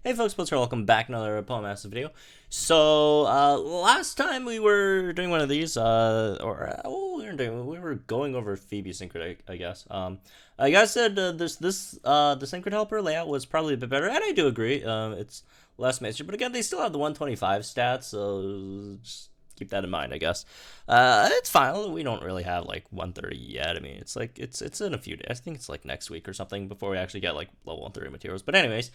Hey folks, what's up? Welcome back to another Poem Massive video. So, last time we were doing one of these, we were going over Phoebe Synchro, I guess. I guys said the Synchro helper layout was probably a bit better, and I do agree. It's less major, but again, they still have the 125 stats, so just keep that in mind, I guess. It's fine. We don't really have like 130 yet. I mean, it's like it's in a few days. I think it's like next week or something before we actually get like level 130 materials. But anyways.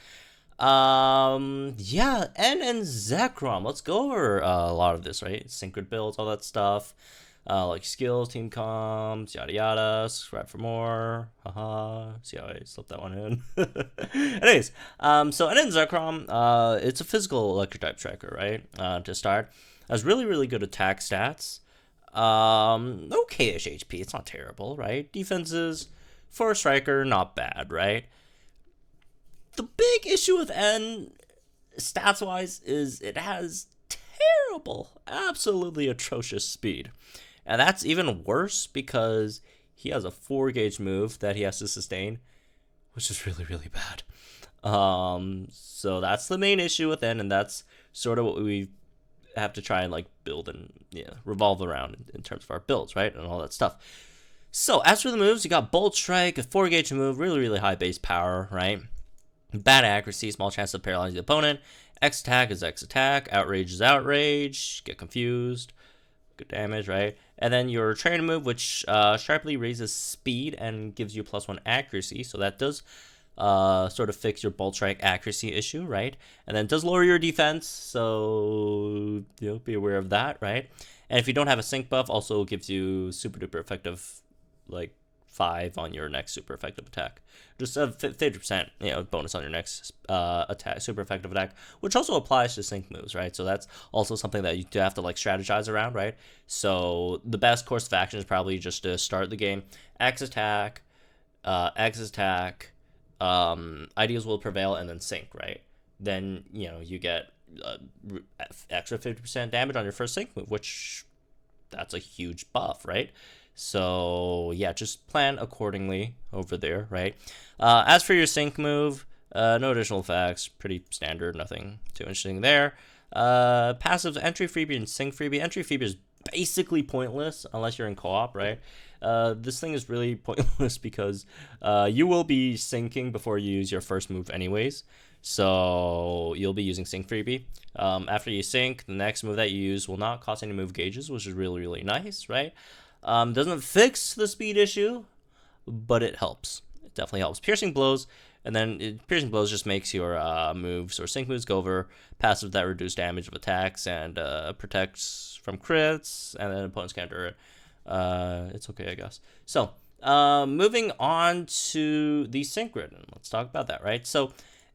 Yeah, N Zekrom. Let's go over a lot of this, right? Synchro builds, all that stuff. Like skills, team comms, yada yada. Subscribe for more. Haha. See how I slipped that one in. Anyways, so N Zekrom, it's a physical electric type striker, right? To start, has really good attack stats. Okay-ish HP. It's not terrible, right? Defenses for a striker, not bad, right? The big issue with N, stats-wise, is it has terrible, absolutely atrocious speed. And that's even worse because he has a 4-gauge move that he has to sustain, which is really bad. So that's the main issue with N, and that's sort of what we have to try and like build and revolve around in terms of our builds, right? And all that stuff. So as for the moves, you got Bolt Strike, a 4-gauge move, really high base power, right? Bad accuracy, small chance of paralyzing the opponent. X attack is X attack. Outrage is outrage. Get confused. Good damage, right? And then your trainer move, which sharply raises speed and gives you +1 accuracy. So that does sort of fix your Bolt Strike accuracy issue, right? And then it does lower your defense. So be aware of that, right? And if you don't have a sync buff, also gives you super duper effective, like 5 on your next super effective attack. Just a 50% bonus on your next attack, super effective attack, which also applies to sync moves, right? So that's also something that you do have to like strategize around, right? So the best course of action is probably just to start the game, X attack, ideas will prevail, and then sync, right? Then you get extra 50% damage on your first sync move, which that's a huge buff, right? So yeah, just plan accordingly over there, right? As for your sync move, no additional effects, pretty standard, nothing too interesting there. Passives, entry freebie and sync freebie. Entry freebie is basically pointless unless you're in co-op, right? This thing is really pointless because you will be syncing before you use your first move anyways. So you'll be using sync freebie. After you sync, the next move that you use will not cost any move gauges, which is really nice, right? Doesn't fix the speed issue, but it helps. It definitely helps. Piercing blows, and then piercing blows just makes your moves or sync moves go over passive that reduce damage of attacks and protects from crits, and then opponents counter it. It's okay, I guess. So, moving on to the sync grid, and let's talk about that, right? So,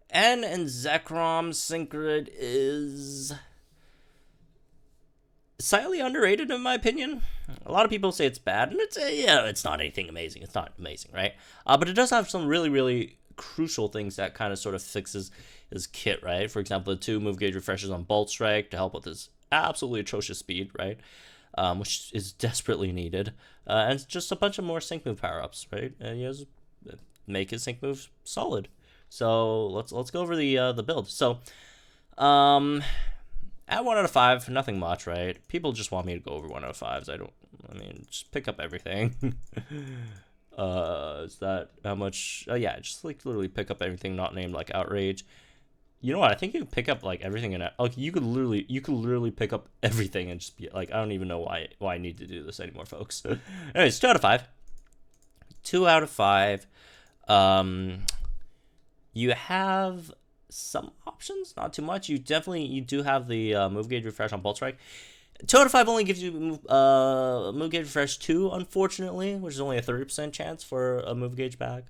N Zekrom sync grid is slightly underrated in my opinion. A lot of people say it's bad, and it's not anything amazing. It's not amazing, right? But it does have some really crucial things that kind of sort of fixes his kit, right? For example, the 2 move gauge refreshes on Bolt Strike to help with his absolutely atrocious speed, right? Which is desperately needed, and just a bunch of more sync move power ups, right? And he has make his sync moves solid. So let's go over the build. So, at 1 out of 5, nothing much, right? People just want me to go over 1 out of 5s. I mean, just pick up everything. Is that how much? Yeah, just like literally pick up everything not named like Outrage. You know what? I think you can pick up like everything in it. Like you could literally pick up everything and just be like, I don't even know why I need to do this anymore, folks. Anyways, 2 out of 5. 2 out of 5. You have some options, not too much. You do have the move gauge refresh on Bolt Strike. 2 out of 5 only gives you move gauge refresh 2, unfortunately, which is only a 30% chance for a move gauge bag,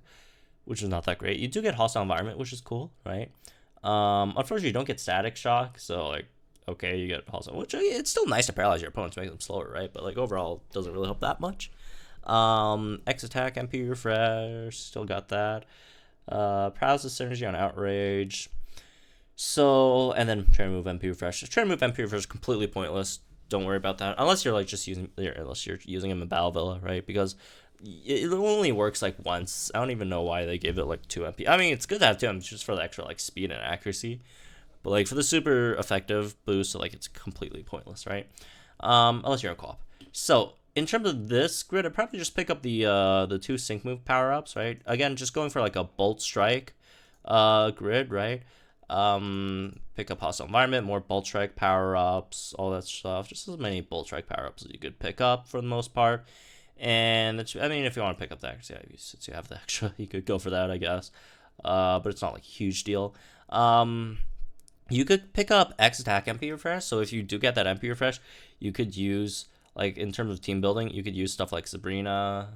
which is not that great. You do get hostile environment, which is cool, right? Unfortunately, you don't get static shock, so like, okay, you get hostile, which it's still nice to paralyze your opponents, make them slower, right? But like overall, it doesn't really help that much. X attack, MP refresh, still got that. Paralysis synergy on Outrage. So, and then try to move MP refresh. Try to move MP refresh is completely pointless. Don't worry about that unless you're like just using him in Battle Villa, right? Because it only works like once. I don't even know why they gave it like 2 MP. I mean, it's good to have 2 MP just for the extra like speed and accuracy, but like for the super effective boost, like it's completely pointless, right? Unless you're in co-op. So in terms of this grid, I'd probably just pick up the 2 sync move power ups, right? Again, just going for like a bolt strike grid, right? Pick up hostile environment, more bolt strike power ups, all that stuff. Just as many bolt strike power ups as you could pick up for the most part. And I mean, if you want to pick up the extra, yeah, since you have the extra, you could go for that, I guess. But it's not like a huge deal. You could pick up X attack MP refresh. So if you do get that MP refresh, you could use, like, in terms of team building, you could use stuff like Sabrina,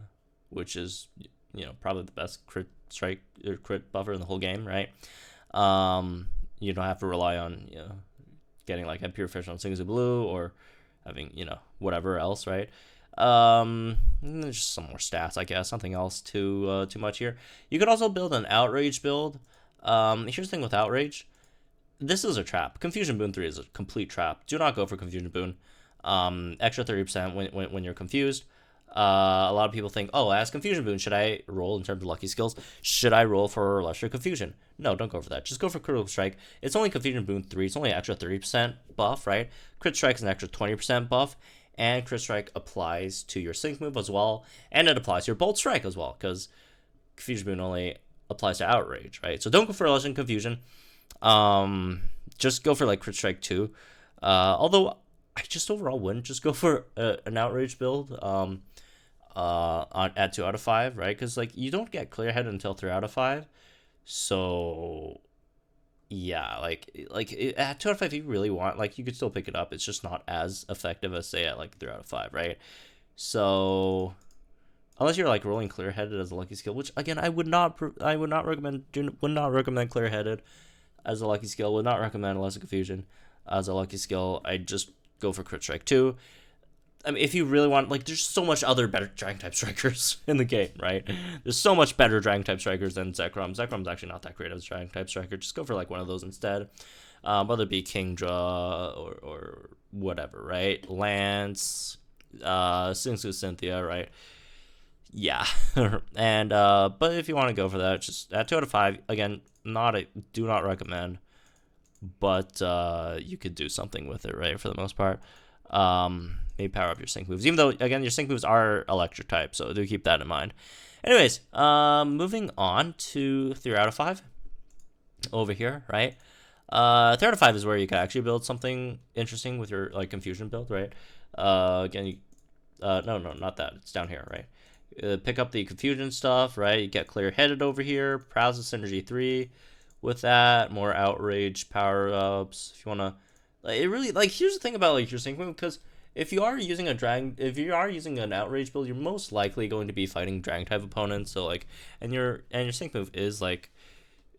which is, you know, probably the best crit strike or crit buffer in the whole game, right? You don't have to rely on, you know, getting like MP refresh on Sings of Blue or having, you know, whatever else, right? Just some more stats, I guess. Nothing else too much here. You could also build an outrage build. Here's the thing with outrage. This is a trap. Confusion Boon 3 is a complete trap. Do not go for Confusion Boon. Extra 30% when you're confused. A lot of people think, oh, as Confusion Boon, should I roll in terms of lucky skills? Should I roll for Lesser Confusion? No, don't go for that. Just go for Critical Strike. It's only Confusion Boon 3. It's only an extra 30% buff, right? Crit Strike is an extra 20% buff. And Crit Strike applies to your Sync move as well. And it applies to your Bolt Strike as well, because Confusion Boon only applies to Outrage, right? So don't go for Lesser Confusion. Just go for like Crit Strike 2. Although I just overall wouldn't just go for an Outrage build at 2 out of 5, right? Because like you don't get Clear Head until 3 out of 5. So yeah, like at 2 out of 5, if you really want, like, you could still pick it up. It's just not as effective as, say, at like 3 out of 5, right? So unless you're like rolling Clear Headed as a lucky skill, which again I would not recommend. Would not recommend Clear Headed as a lucky skill. Would not recommend Lesser Confusion as a lucky skill. I just go for Crit Strike 2. I mean, if you really want, like, there's so much other better Dragon type strikers in the game, right? There's so much better Dragon type strikers than Zekrom. Zekrom's actually not that great as a Dragon type striker. Just go for like one of those instead. Whether it be Kingdra or whatever, right? Lance, Singsu Cynthia, right? Yeah. And but if you want to go for that, just at 2 out of 5, again, do not recommend, but you could do something with it, right? For the most part. Maybe power up your sync moves, even though again your sync moves are electric type, so do keep that in mind. Anyways, moving on to 3 out of 5 over here, right? 3 out of 5 is where you can actually build something interesting with your like confusion build, right? Again, no, not that. It's down here, right? Pick up the confusion stuff, right? You get clear headed over here. Paralysis Synergy 3 with that. More outrage power ups. If you wanna, like, it really, like, here's the thing about like your sync move, because if you are using an outrage build, you're most likely going to be fighting dragon type opponents. So like, and your sync move is like,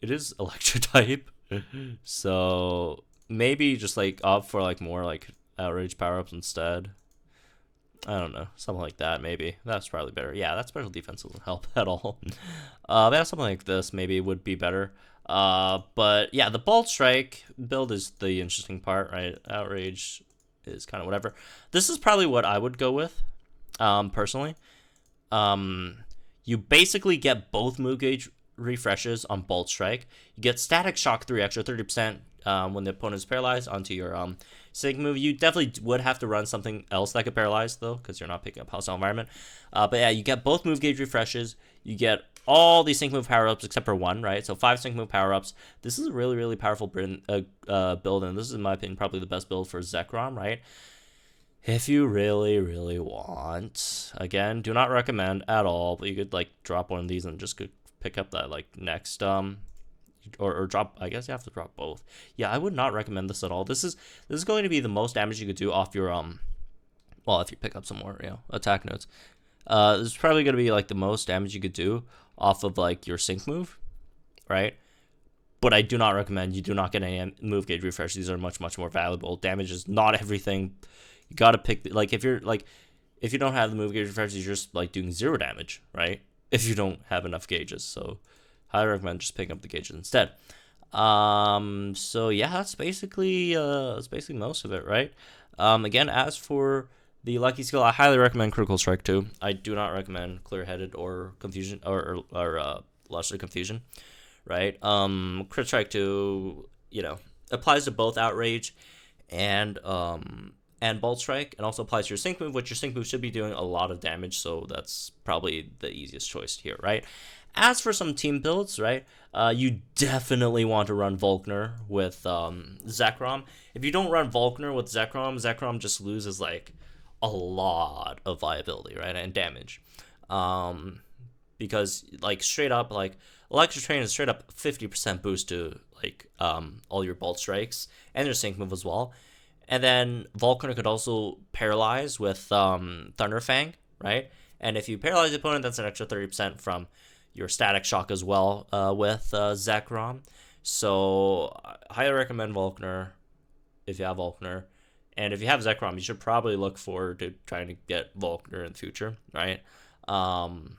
it is electric type. So maybe just like opt for like more like outrage power ups instead. I don't know, something like that. Maybe that's probably better. Yeah, that special defense doesn't help at all. Yeah, something like this maybe would be better. But yeah, the Bolt Strike build is the interesting part, right? Outrage is kind of whatever. This is probably what I would go with, personally. You basically get both move gauge refreshes on Bolt Strike. You get Static Shock 3 extra 30% when the opponent is paralyzed onto your sync move. You definitely would have to run something else that could paralyze though, because you're not picking up hostile environment. But yeah, you get both move gauge refreshes. You get all these sync move power-ups except for one, right? So 5 sync move power-ups. This is a really, really powerful build, and this is, in my opinion, probably the best build for Zekrom, right? If you really, really want. Again, do not recommend at all, but you could, like, drop one of these and just could pick up that, like, next, or drop, I guess you have to drop both. Yeah, I would not recommend this at all. This is going to be the most damage you could do off your, well, if you pick up some more, you know, attack notes. This is probably going to be, like, the most damage you could do off of like your sync move, right? But I do not recommend, you do not get any move gauge refresh. These are much more valuable. Damage is not everything. You gotta pick, like, if you don't have the move gauge refresh, you're just like doing 0 damage, right? If you don't have enough gauges. So I recommend just picking up the gauges instead. So yeah, that's basically most of it, right? Again, as for The lucky skill, I highly recommend Critical Strike 2. I do not recommend Clear-Headed or Confusion or Luster Confusion, right? Crit Strike 2, applies to both Outrage and Bolt Strike, and also applies to your sync move, which your sync move should be doing a lot of damage, so that's probably the easiest choice here, right? As for some team builds, right, you definitely want to run Volkner with Zekrom. If you don't run Volkner with Zekrom just loses like a lot of viability, right, and damage, because like straight up, like Electric Train is straight up 50% boost to like all your Bolt Strikes and your sync move as well. And then Volkner could also paralyze with Thunder Fang, right? And if you paralyze the opponent, that's an extra 30% from your Static Shock as well with Zekrom. So I highly recommend Volkner if you have Volkner. And if you have Zekrom, you should probably look forward to trying to get Volkner in the future, right? Volkner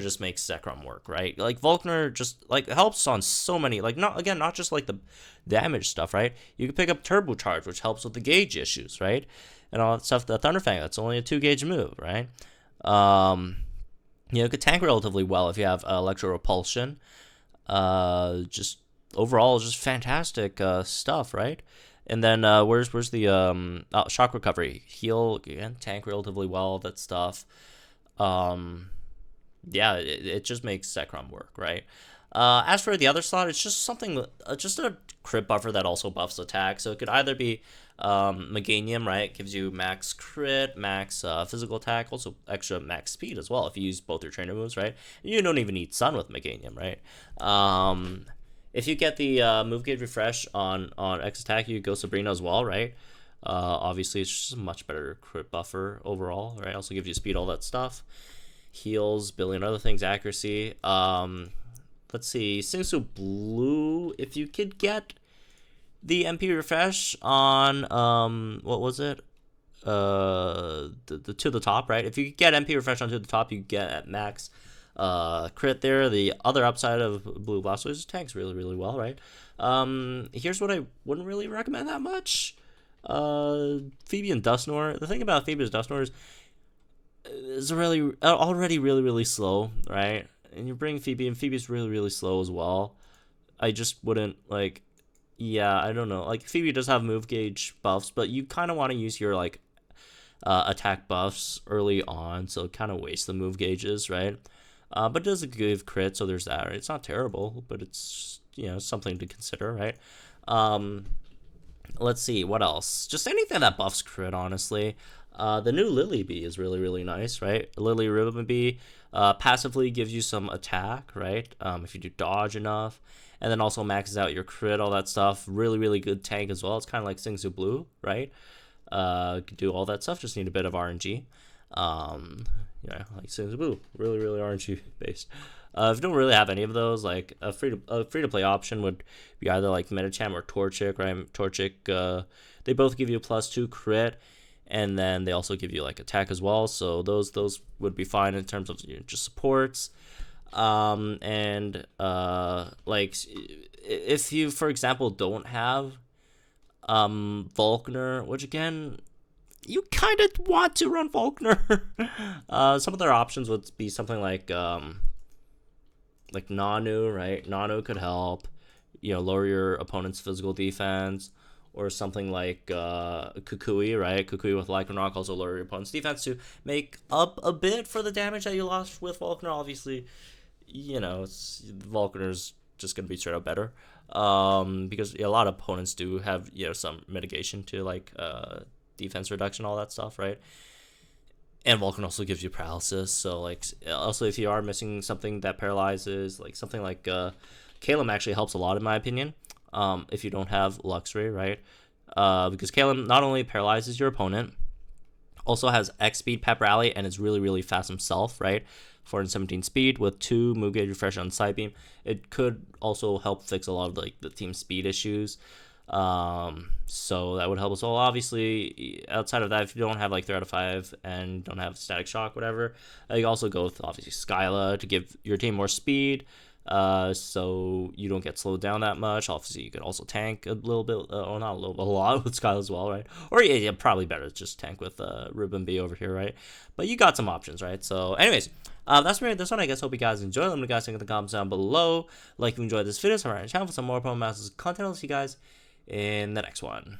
just makes Zekrom work, right? Like Volkner just like helps on so many, like not just like the damage stuff, right? You can pick up Turbocharge, which helps with the gauge issues, right? And all that stuff. The Thunderfang, that's only a 2 gauge move, right? It could tank relatively well if you have Electro Repulsion. Just overall, just fantastic stuff, right? And then where's the Shock Recovery? Heal again, tank relatively well. That stuff. It just makes Zekrom work, right? As for the other slot, it's just something, just a crit buffer that also buffs attack. So it could either be Meganium, right? Gives you max crit, max physical attack, also extra max speed as well if you use both your trainer moves, right? You don't even need Sun with Meganium, right? If you get the move gauge refresh on X attack, you go Sabrina as well, right? Obviously, it's just a much better crit buffer overall, right? Also gives you speed, all that stuff. Heals, billion other things, accuracy. Let's see, Singsu Blue, if you could get the MP refresh on, what was it? The to the top, right? If you get MP refresh on to the top, you get at max crit there. The other upside of Blue Blastoise is tanks really, really well, right? Here's what I wouldn't really recommend that much. Phoebe and Dusknoir. The thing about Phoebe and Dusknoir is already really, really slow, right? And you bring Phoebe, and Phoebe's really, really slow as well. I just wouldn't, like, I don't know. Like, Phoebe does have move gauge buffs, but you kind of want to use your, like, attack buffs early on, so kind of waste the move gauges, right? But it does give crit, so there's that, right? It's not terrible, but it's, something to consider, right? Let's see, what else? Just anything that buffs crit, honestly. The new Lily Bee is really, really nice, right? Lily Ribbon Bee passively gives you some attack, right? If you do dodge enough. And then also maxes out your crit, all that stuff. Really, really good tank as well. It's kind of like Singsu Blue, right? Could do all that stuff, just need a bit of RNG. Like Singsu Blue, really, really RNG based. If you don't really have any of those, like a free to play option would be either like Medicham or Torchic, right? Torchic, they both give you a +2 crit, and then they also give you like attack as well. So those would be fine in terms of just supports. Like if you, for example, don't have Volkner, which again, you kind of want to run Volkner. Some of their options would be something like Nanu, right? Nanu could help, lower your opponent's physical defense, or something like Kukui, right? Kukui with Lycanroc also lower your opponent's defense to make up a bit for the damage that you lost with Volkner. Obviously, Volkner's just going to be straight up better, because a lot of opponents do have some mitigation to like defense reduction, all that stuff, right? And Vulcan also gives you paralysis, so like also if you are missing something that paralyzes, like something like Calum actually helps a lot in my opinion, if you don't have Luxray, right? Because Calum not only paralyzes your opponent, also has X speed pep rally and is really, really fast himself, right? 417 speed with 2 move gauge refresh on side beam. It could also help fix a lot of like the team speed issues. So that would help us all. Obviously, outside of that, if you don't have like 3 out of 5 and don't have static shock, whatever, you also go with obviously Skyla to give your team more speed. so you don't get slowed down that much. Obviously, you could also tank a little bit, or not a little, but a lot with Sky as well, right? Or yeah, probably better to just tank with Ribbon B over here, right? But you got some options, right? So, anyways, that's me with this one. I guess hope you guys enjoyed. Let me guys think in the comments down below. Like if you enjoyed this video, subscribe to the channel for some more Pokemon Masters content. I'll see you guys in the next one.